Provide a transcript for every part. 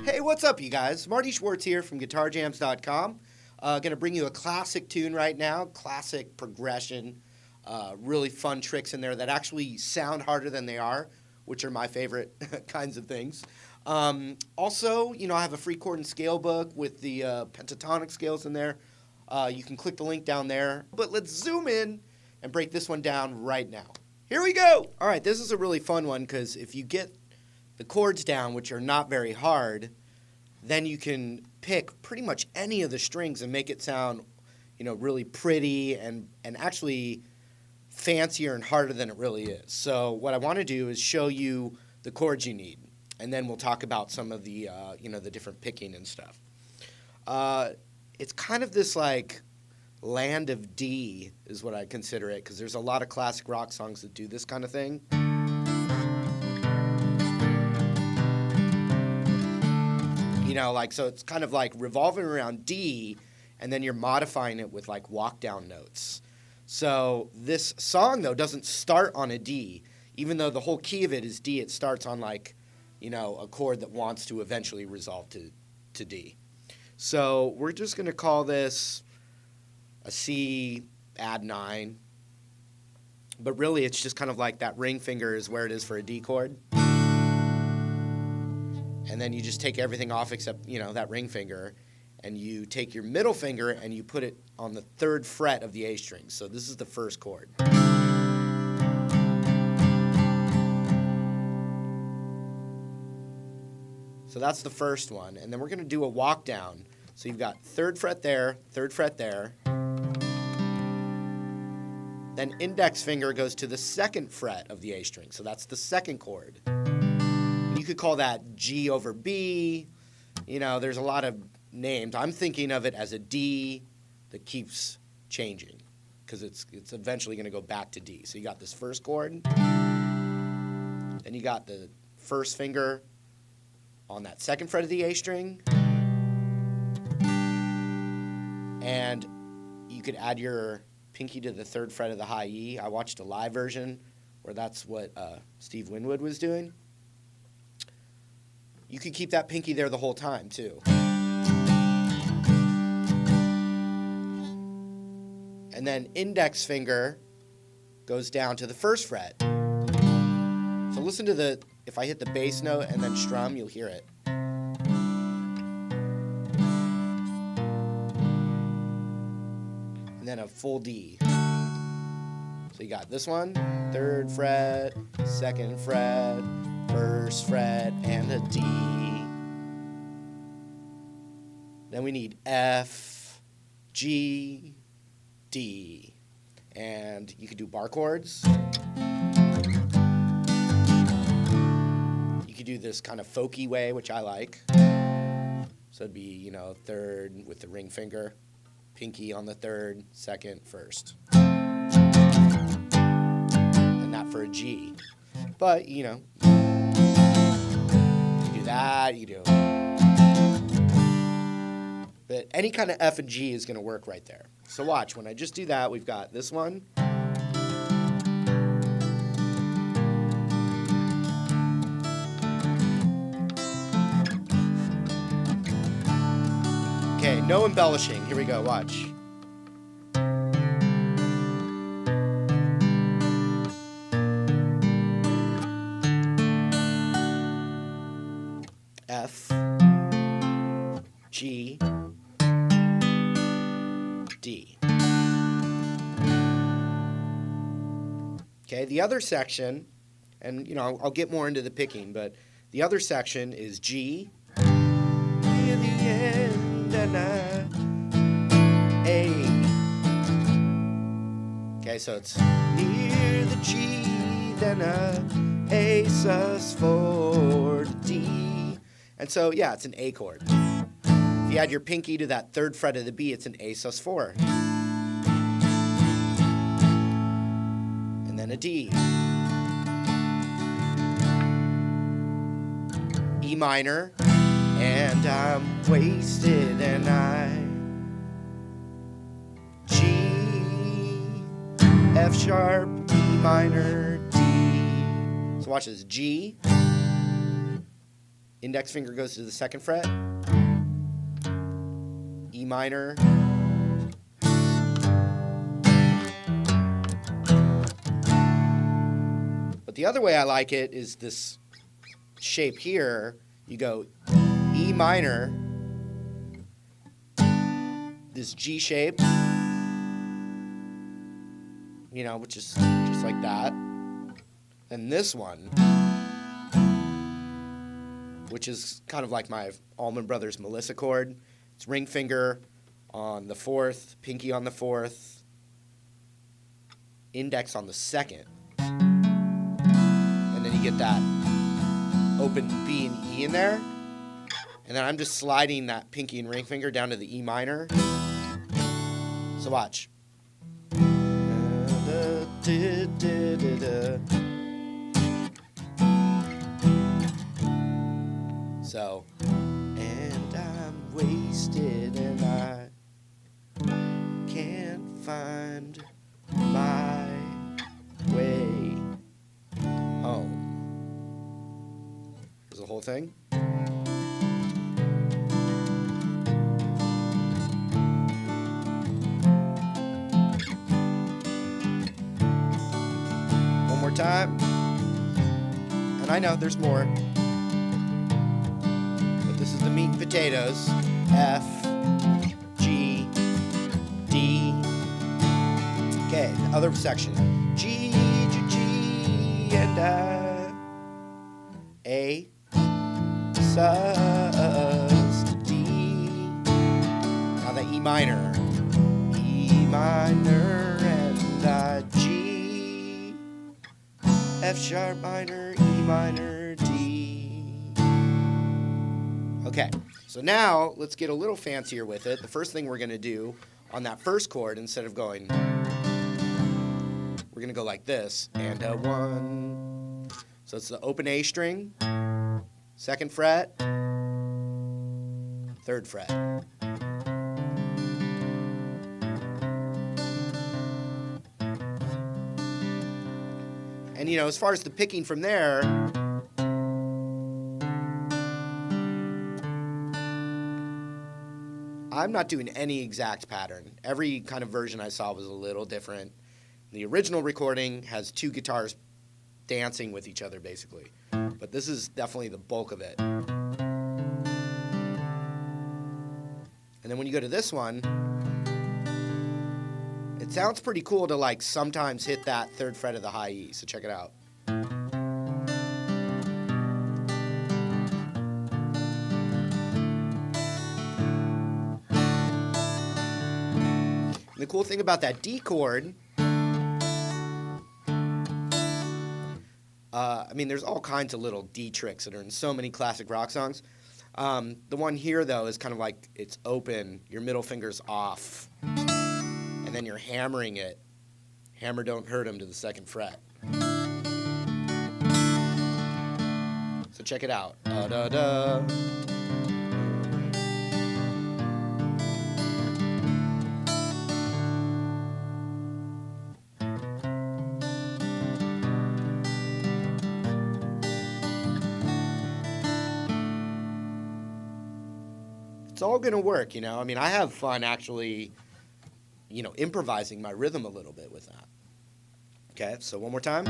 Hey, what's up, you guys? Marty Schwartz here from guitarjams.com. Going to bring you a classic tune right now, classic progression, really fun tricks in there that actually sound harder than they are, which are my favorite kinds of things. Also, I have a free chord and scale book with the pentatonic scales in there. You can click the link down there. But let's zoom in and break this one down right now. Here we go! All right, this is a really fun one because if you get the chords down, which are not very hard, then you can pick pretty much any of the strings and make it sound, really pretty and actually fancier and harder than it really is. So what I want to do is show you the chords you need, and then we'll talk about some of the, the different picking and stuff. It's kind of this like land of D is what I consider it, because there's a lot of classic rock songs that do this kind of thing. So it's kind of like revolving around D, and then you're modifying it with like walk down notes. So this song, though, doesn't start on a D. Even though the whole key of it is D, it starts on a chord that wants to eventually resolve to D. So we're just going to call this a C add 9. But really, it's just kind of like that ring finger is where it is for a D chord. And then you just take everything off except, that ring finger, and you take your middle finger and you put it on the 3rd fret of the A string. So this is the first chord. So that's the first one. And then we're going to do a walk down. So you've got 3rd fret there, 3rd fret there. Then index finger goes to the 2nd fret of the A string. So that's the 2nd chord. You could call that G over B. There's a lot of names. I'm thinking of it as a D that keeps changing because it's eventually going to go back to D. So you got this first chord. Then you got the first finger on that 2nd fret of the A string. And you could add your pinky to the 3rd fret of the high E. I watched a live version where that's what Steve Winwood was doing. You could keep that pinky there the whole time, too. And then index finger goes down to the 1st fret. So listen to if I hit the bass note and then strum, you'll hear it. And then a full D. So you got this one, 3rd fret, 2nd fret, 1st fret, and a D. Then we need F, G, D. And you could do bar chords. You could do this kind of folky way, which I like. So it'd be, 3rd with the ring finger, pinky on the 3rd, 2nd, 1st. And that for a G. But, you do that, you do. But any kind of F and G is going to work right there. So watch, when I just do that, we've got this one. Okay, no embellishing. Here we go, watch. F, G, D. Okay, the other section, and I'll get more into the picking, but the other section is G, near the end, and A. Okay, so it's near the G, then A sus 4 D. And so, yeah, it's an A chord. If you add your pinky to that 3rd fret of the B, it's an A sus 4. And then a D. E minor, and I'm wasted, and G, F sharp, D E minor, D. So watch this. G, Index finger goes to the 2nd fret. E minor. But the other way I like it is this shape here. You go E minor, this G shape, you know, which is just like that. And this one, which is kind of like my Allman Brothers Melissa chord. It's ring finger on the 4th, pinky on the 4th, index on the 2nd. And then you get that open B and E in there. And then I'm just sliding that pinky and ring finger down to the E minor. So watch. So, and I'm wasted and I can't find my way home. Is the whole thing? One more time. And I know there's more. This is the meat and potatoes. F, G, D. Okay, the other section. G, G, G, and A, sus, D. Now the E minor. E minor and G. F sharp minor, E minor, D. Okay, so now let's get a little fancier with it. The first thing we're going to do on that first chord, instead of going, we're going to go like this. And a 1. So it's the open A string, 2nd fret, 3rd fret. And, you know, as far as the picking from there, I'm not doing any exact pattern. Every kind of version I saw was a little different. The original recording has 2 guitars dancing with each other, basically. But this is definitely the bulk of it. And then when you go to this one, it sounds pretty cool to, like, sometimes hit that 3rd fret of the high E. So check it out. And the cool thing about that D chord, I mean, there's all kinds of little D tricks that are in so many classic rock songs. The one here, though, is kind of like it's open, your middle finger's off, and then you're hammering it. Hammer don't hurt 'em to the 2nd fret. So check it out. Da, da, da. It's all going to work, you know. I mean, I have fun actually, you know, improvising my rhythm a little bit with that. Okay, so one more time.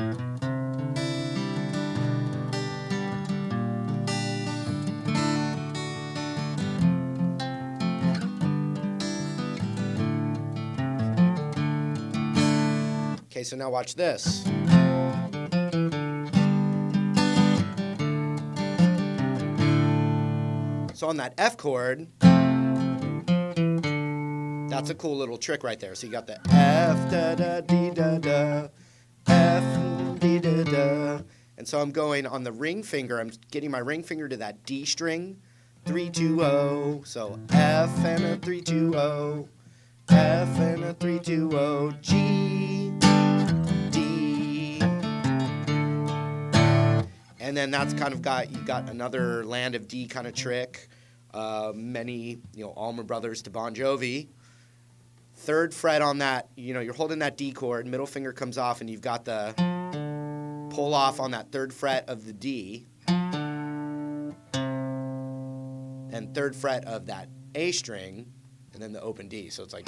Okay, so now watch this. So on that F chord, that's a cool little trick right there. So you got the F, da, da, dee, da, da, F, dee, da, da. And so I'm going on the ring finger. I'm getting my ring finger to that D string, 3, 2, 0. So F and a 3, 2, 0. F and a 3, 2, 0. G, D. And then that's kind of you got another land of D kind of trick. Many, you know, Allman Brothers to Bon Jovi. 3rd fret on that, you know, you're holding that D chord, middle finger comes off, and you've got the pull off on that 3rd fret of the D. And and 3rd fret of that A string, and then the open D. So it's like.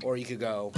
Or you could go.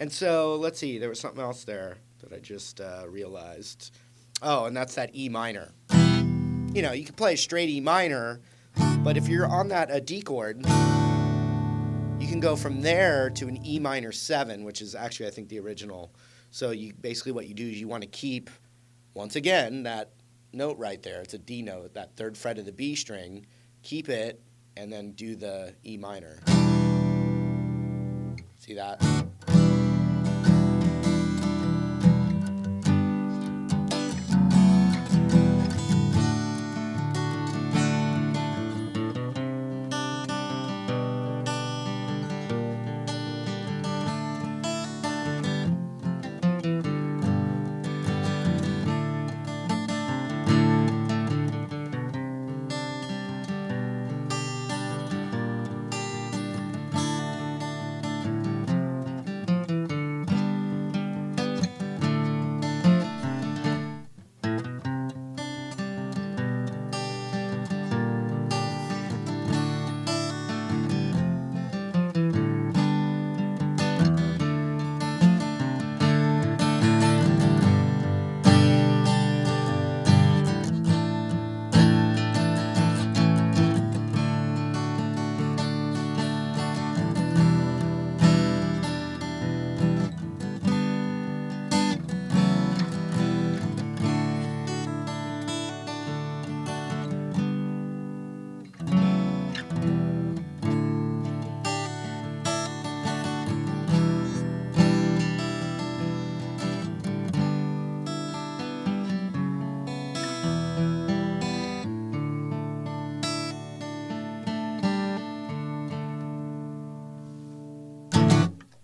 And so, let's see, there was something else there that I just realized. Oh, and that's that E minor. You know, you can play a straight E minor, but if you're on that D chord, you can go from there to an E minor 7, which is actually, I think, the original. So you basically what you do is you want to keep, once again, that note right there. It's a D note, that 3rd fret of the B string. Keep it, and then do the E minor. See that?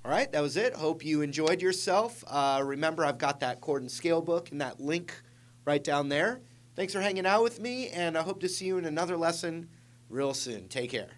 All right, that was it. Hope you enjoyed yourself. Remember, I've got that chord and scale book and that link right down there. Thanks for hanging out with me, and I hope to see you in another lesson real soon. Take care.